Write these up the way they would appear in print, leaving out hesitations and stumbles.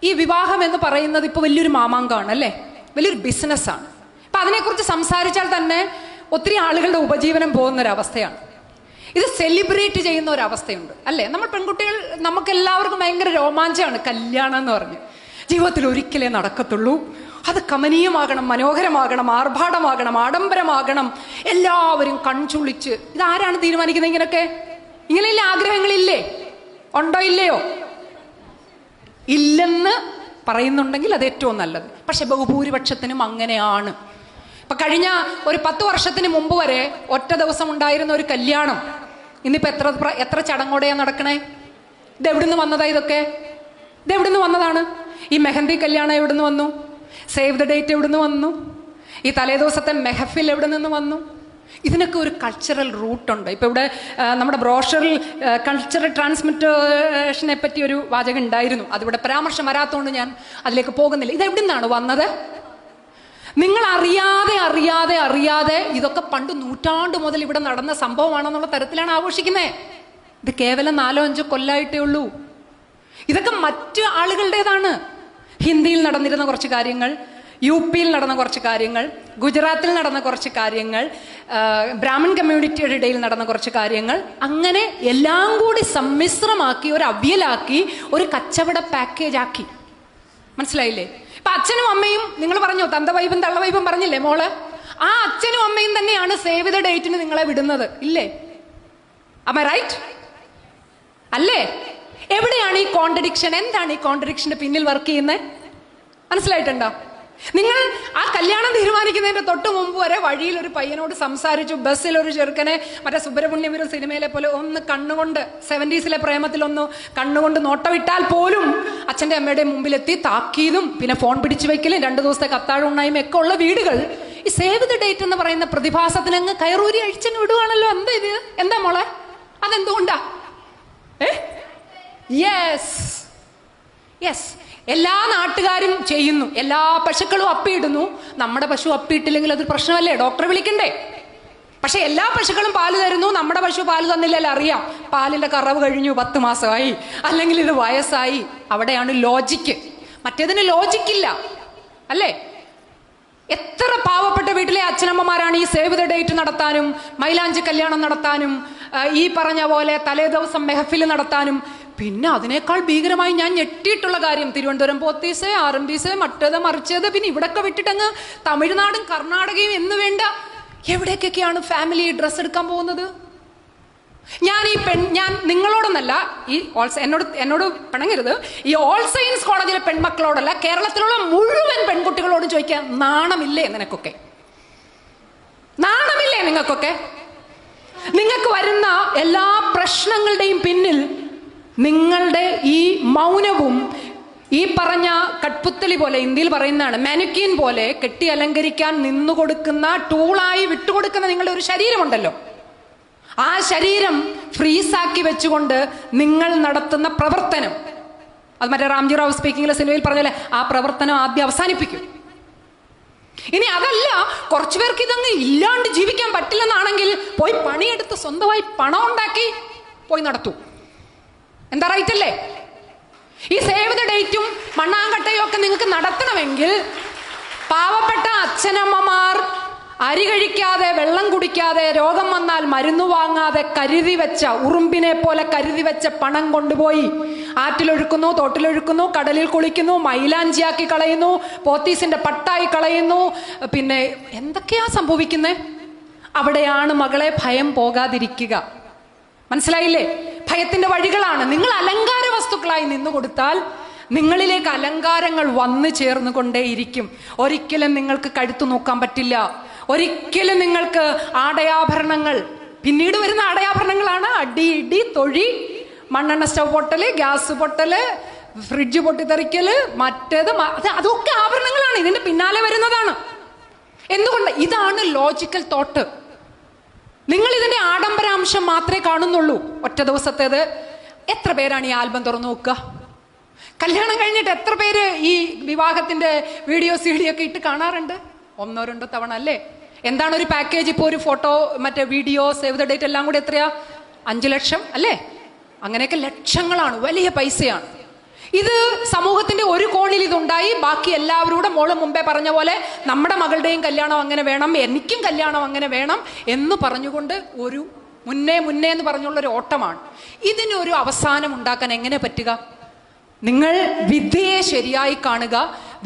ഈ വിവാഹം എന്ന് പറയുന്നത് ഇപ്പോൾ വലിയൊരു മാമാങ്കമാണ് അല്ലേ, വലിയൊരു ബിസിനസ്സാണ്. അപ്പം അതിനെക്കുറിച്ച് സംസാരിച്ചാൽ തന്നെ ഒത്തിരി ആളുകളുടെ ഉപജീവനം പോകുന്നൊരവസ്ഥയാണ്. ഇത് സെലിബ്രേറ്റ് ചെയ്യുന്ന ഒരവസ്ഥയുണ്ട് അല്ലേ. നമ്മൾ പെൺകുട്ടികൾ, നമുക്ക് എല്ലാവർക്കും ഭയങ്കര രോമാഞ്ചമാണ് കല്യാണം എന്ന് പറഞ്ഞ്. ജീവിതത്തിൽ ഒരിക്കലേ നടക്കത്തുള്ളൂ, അത് കമനീയമാകണം, മനോഹരമാകണം, ആർഭാടമാകണം, ആഡംബരമാകണം, എല്ലാവരും കൺചുളിച്ച്. ഇതാരാണ് തീരുമാനിക്കുന്നത് ഇങ്ങനെയൊക്കെ? ഇങ്ങനെയുള്ള ആഗ്രഹങ്ങളില്ലേ? ഉണ്ടോ ഇല്ലയോ? ഇല്ലെന്ന് പറയുന്നുണ്ടെങ്കിൽ അത് ഏറ്റവും നല്ലത്. പക്ഷെ ബഹുഭൂരിപക്ഷത്തിനും അങ്ങനെയാണ്. ഇപ്പൊ കഴിഞ്ഞ ഒരു 10 വർഷത്തിന് മുമ്പ് വരെ ഒറ്റ ദിവസം ഉണ്ടായിരുന്ന ഒരു കല്യാണം ഇന്നിപ്പോ എത്ര ചടങ്ങോടെയാ നടക്കണേ? ഇത് എവിടുന്ന് വന്നതാ ഇതൊക്കെ? ഇത് എവിടുന്ന് വന്നതാണ്? ഈ മെഹന്തി കല്യാണം എവിടുന്ന് വന്നു? സേവ് ദ ഡേറ്റ് എവിടുന്ന് വന്നു? ഈ തലേദിവസത്തെ മെഹഫിൽ എവിടെ നിന്ന് വന്നു? ഇതിനൊക്കെ ഒരു കൾച്ചറൽ റൂട്ടുണ്ട്. ഇപ്പം ഇവിടെ നമ്മുടെ ബ്രോഷറിൽ കൾച്ചറൽ ട്രാൻസ്മിറ്റേഷനെ പറ്റി ഒരു വാചകം ഉണ്ടായിരുന്നു. അതിവിടെ പരാമർശം വരാത്തതുകൊണ്ട് ഞാൻ അതിലേക്ക് പോകുന്നില്ല. ഇത് എവിടെ നിന്നാണ് വന്നത്? നിങ്ങൾ അറിയാതെ അറിയാതെ അറിയാതെ ഇതൊക്കെ പണ്ട് നൂറ്റാണ്ട് മുതൽ ഇവിടെ നടന്ന സംഭവമാണെന്നുള്ള തരത്തിലാണ് ആഘോഷിക്കുന്നത്. ഇത് കേവലം 4-5 കൊല്ലമായിട്ടേ ഉള്ളൂ. ഇതൊക്കെ മറ്റ് ആളുകളുടേതാണ്. ഹിന്ദിയിൽ നടന്നിരുന്ന കുറച്ച് കാര്യങ്ങൾ, UP-യിൽ നടന്ന കുറച്ച് കാര്യങ്ങൾ, ഗുജറാത്തിൽ നടന്ന കുറച്ച് കാര്യങ്ങൾ, ബ്രാഹ്മൺ കമ്മ്യൂണിറ്റിയുടെ ഇടയിൽ നടന്ന കുറച്ച് കാര്യങ്ങൾ, അങ്ങനെ എല്ലാം കൂടി സമ്മിശ്രമാക്കി ഒരു അവിയലാക്കി ഒരു കച്ചവട പാക്കേജ് ആക്കി. മനസ്സിലായില്ലേ? ഇപ്പൊ അച്ഛനും അമ്മയും, നിങ്ങൾ പറഞ്ഞു തന്തവൈബും തള്ളവൈബും പറഞ്ഞില്ലേ മോള്, ആ അച്ഛനും അമ്മയും തന്നെയാണ് സേവ് ദ ഡേറ്റിന് നിങ്ങളെ വിടുന്നത്. ഇല്ലേ? am I right? അല്ലേ? എവിടെയാണ് ഈ കോൺട്രഡിക്ഷൻ? എന്താണ് ഈ കോൺട്രഡിക്ഷന്റെ പിന്നിൽ വർക്ക് ചെയ്യുന്നത്? മനസ്സിലായിട്ടുണ്ടോ? നിങ്ങൾ ആ കല്യാണം തീരുമാനിക്കുന്നതിന്റെ തൊട്ട് മുമ്പ് വരെ വഴിയിൽ ഒരു പയ്യനോട് സംസാരിച്ചു, ബസ്സിൽ ഒരു ചെറുക്കനെ മറ്റേ സുബ്രഹ്മണ്യപുരം സിനിമയിലെ പോലെ ഒന്ന് കണ്ണുകൊണ്ട് 70s പ്രേമത്തിലൊന്ന് കണ്ണുകൊണ്ട് നോട്ടമിട്ടാൽ പോലും അച്ഛൻ്റെ അമ്മയുടെ മുമ്പിലെത്തി താക്കീതും പിന്നെ ഫോൺ പിടിച്ചു വെക്കലും 2 ദിവസത്തെ കത്താഴം ഉണ്ണായ്മ ഒക്കെ ഉള്ള വീടുകൾ ഈ സേവ് ദ ഡേറ്റ് എന്ന് പറയുന്ന പ്രതിഭാസത്തിന് അങ്ങ് കയറൂരി അഴിച്ചങ്ങ് വിടുവാണല്ലോ. എന്താ ഇത്? എന്താ മോളെ? അതെന്തുകൊണ്ടാ? യെസ്, എല്ലാ നാട്ടുകാരും ചെയ്യുന്നു, എല്ലാ പശുക്കളും അപ്പിയിടുന്നു. നമ്മുടെ പശു അപ്പിയിട്ടില്ലെങ്കിൽ അതൊരു പ്രശ്നമല്ലേ? ഡോക്ടറെ വിളിക്കണ്ടേ? പക്ഷെ എല്ലാ പശുക്കളും പാല് തരുന്നു, നമ്മുടെ പശു പാല് തന്നില്ലല്ലോ. അറിയാം, പാലിന്റെ കറവ് കഴിഞ്ഞു, 10 മാസമായി, അല്ലെങ്കിൽ ഇത് വയസ്സായി. അവിടെയാണ് ലോജിക്ക്. മറ്റേതിന് ലോജിക്കില്ല അല്ലേ? എത്ര പാവപ്പെട്ട വീട്ടിലെ അച്ഛനമ്മമാരാണ് ഈ സേവ് ദ ഡേറ്റ് നടത്താനും മൈലാഞ്ചി കല്യാണം നടത്താനും ഈ പറഞ്ഞ പോലെ തലേ ദിവസം മെഹഫിൽ നടത്താനും. പിന്നെ അതിനേക്കാൾ ഭീകരമായി ഞാൻ ഞെട്ടിയിട്ടുള്ള കാര്യം, തിരുവനന്തപുരം പോത്തീസ്, RMDs, മറ്റേത് മറിച്ചത്, പിന്നെ ഇവിടൊക്കെ വിട്ടിട്ടങ്ങ് തമിഴ്നാടും കർണാടകയും എന്ന് വേണ്ട എവിടേക്കൊക്കെയാണ് ഫാമിലി ഡ്രസ്സ് എടുക്കാൻ പോകുന്നത്. ഞാൻ നിങ്ങളോടൊന്നല്ല, ഈ എന്നോട് പിണങ്ങരുത്, ഈ ഓൾ സയൻസ് കോളേജിലെ പെൺമക്കളോടല്ല, കേരളത്തിലുള്ള മുഴുവൻ പെൺകുട്ടികളോടും ചോദിക്കാൻ നാണമില്ലേ നിനക്കൊക്കെ? നാണമില്ലേ നിങ്ങൾക്കൊക്കെ? നിങ്ങൾക്ക് വരുന്ന എല്ലാ പ്രശ്നങ്ങളുടെയും പിന്നിൽ നിങ്ങളുടെ ഈ മൗനവും ഈ പറഞ്ഞ കട്പുത്തലി പോലെ, ഇന്ത്യയിൽ പറയുന്നതാണ് മാനുക്കീൻ പോലെ കെട്ടി അലങ്കരിക്കാൻ നിന്നുകൊടുക്കുന്ന ടൂളായി വിട്ടുകൊടുക്കുന്ന നിങ്ങളുടെ ഒരു ശരീരമുണ്ടല്ലോ, ആ ശരീരം ഫ്രീസാക്കി വെച്ചുകൊണ്ട് നിങ്ങൾ നടത്തുന്ന പ്രവർത്തനം, അത് മറ്റേ റാംജി റാവു സ്പീക്കിംഗിലെ സിനിമയിൽ പറഞ്ഞാലേ ആ പ്രവർത്തനം ആദ്യം അവസാനിപ്പിക്കും. ഇനി അതല്ല, കുറച്ചു പേർക്ക് ഇതങ്ങ് ഇല്ലാണ്ട് ജീവിക്കാൻ പറ്റില്ലെന്നാണെങ്കിൽ പോയി പണിയെടുത്ത് സ്വന്തമായി പണം ഉണ്ടാക്കി പോയി നടത്തൂ. എന്താ റൈറ്റ് അല്ലേ? ഈ സേവ് ദ ഡേറ്റും മണ്ണാങ്കട്ടയും ഒക്കെ നിങ്ങൾക്ക് നടത്തണമെങ്കിൽ പാവപ്പെട്ട അച്ഛനമ്മമാർ അരി കഴിക്കാതെ, വെള്ളം കുടിക്കാതെ, രോഗം വന്നാൽ മരുന്ന് വാങ്ങാതെ കരുതി വെച്ച, ഉറുമ്പിനെ പോലെ കരുതി വെച്ച പണം കൊണ്ടുപോയി ആറ്റിലൊഴുക്കുന്നു, തോട്ടിലൊഴുക്കുന്നു, കടലിൽ കുളിക്കുന്നു, മൈലാഞ്ചിയാക്കി കളയുന്നു, പോത്തീസിന്റെ പട്ടായി കളയുന്നു. പിന്നെ എന്തൊക്കെയാ സംഭവിക്കുന്നത്? അവിടെയാണ് മകളെ ഭയം പോകാതിരിക്കുക. മനസ്സിലായില്ലേ? ഭയത്തിന്റെ വഴികളാണ്. നിങ്ങൾ അലങ്കാര വസ്തുക്കളായി നിന്നു കൊടുത്താൽ നിങ്ങളിലേക്ക് അലങ്കാരങ്ങൾ വന്നു ചേർന്നുകൊണ്ടേയിരിക്കും. ഒരിക്കലും നിങ്ങൾക്ക് കഴുത്തു നോക്കാൻ പറ്റില്ല. ഒരിക്കലും നിങ്ങൾക്ക് ആടയാഭരണങ്ങൾ, പിന്നീട് വരുന്ന ആടയാഭരണങ്ങളാണ് അടി, ഇടി, തൊഴി, മണ്ണെണ്ണ സ്റ്റവ് പൊട്ടല്, ഗ്യാസ് പൊട്ടല്, ഫ്രിഡ്ജ് പൊട്ടിത്തെറിക്കല്, മറ്റേത് അതൊക്കെ ആഭരണങ്ങളാണ്. ഇതിന്റെ പിന്നാലെ വരുന്നതാണ്. എന്തുകൊണ്ട്? ഇതാണ് ലോജിക്കൽ തോട്ട്. നിങ്ങൾ ഇതിന്റെ ആഡംബരാംശം മാത്രമേ കാണുന്നുള്ളൂ. ഒറ്റ ദിവസത്തേത്. എത്ര പേരാണ് ഈ ആൽബം തുറന്നു നോക്കുക? കല്യാണം കഴിഞ്ഞിട്ട് എത്ര പേര് ഈ വിവാഹത്തിന്റെ വീഡിയോ CD ഒക്കെ ഇട്ട് കാണാറുണ്ട്? 1-2 തവണ അല്ലേ? എന്താണ് ഒരു പാക്കേജ്? ഇപ്പോൾ ഒരു ഫോട്ടോ, മറ്റേ വീഡിയോ, സേവ് ദ ഡേറ്റ് എല്ലാം കൂടി എത്രയാ? 5 ലക്ഷം അല്ലേ? അങ്ങനെയൊക്കെ ലക്ഷങ്ങളാണ്, വലിയ പൈസയാണ്. ഇത് സമൂഹത്തിന്റെ 1 ബാക്കി എല്ലാവരോടും മോള് മുമ്പേ പറഞ്ഞ പോലെ നമ്മുടെ മകളുടെയും കല്യാണം അങ്ങനെ വേണം, എനിക്കും കല്യാണം അങ്ങനെ വേണം എന്ന് പറഞ്ഞുകൊണ്ട് ഒരു മുന്നേ എന്ന് പറഞ്ഞുള്ളൊരു ഓട്ടമാണ്. ഇതിനൊരു അവസാനം ഉണ്ടാക്കാൻ എങ്ങനെ പറ്റുക? നിങ്ങൾ വിദ്യയെ ശരിയായി കാണുക,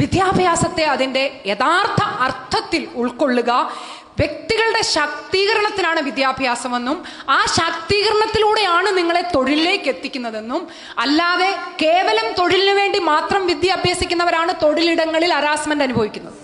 വിദ്യാഭ്യാസത്തെ അതിൻ്റെ യഥാർത്ഥ അർത്ഥത്തിൽ ഉൾക്കൊള്ളുക. വ്യക്തികളുടെ ശാക്തീകരണത്തിനാണ് വിദ്യാഭ്യാസമെന്നും ആ ശാക്തീകരണത്തിലൂടെയാണ് നിങ്ങളെ തൊഴിലിലേക്ക് എത്തിക്കുന്നതെന്നും, അല്ലാതെ കേവലം തൊഴിലിനു വേണ്ടി മാത്രം വിദ്യ അഭ്യസിക്കുന്നവരാണ് തൊഴിലിടങ്ങളിൽ ഹരാസ്മെന്റ് അനുഭവിക്കുന്നത്.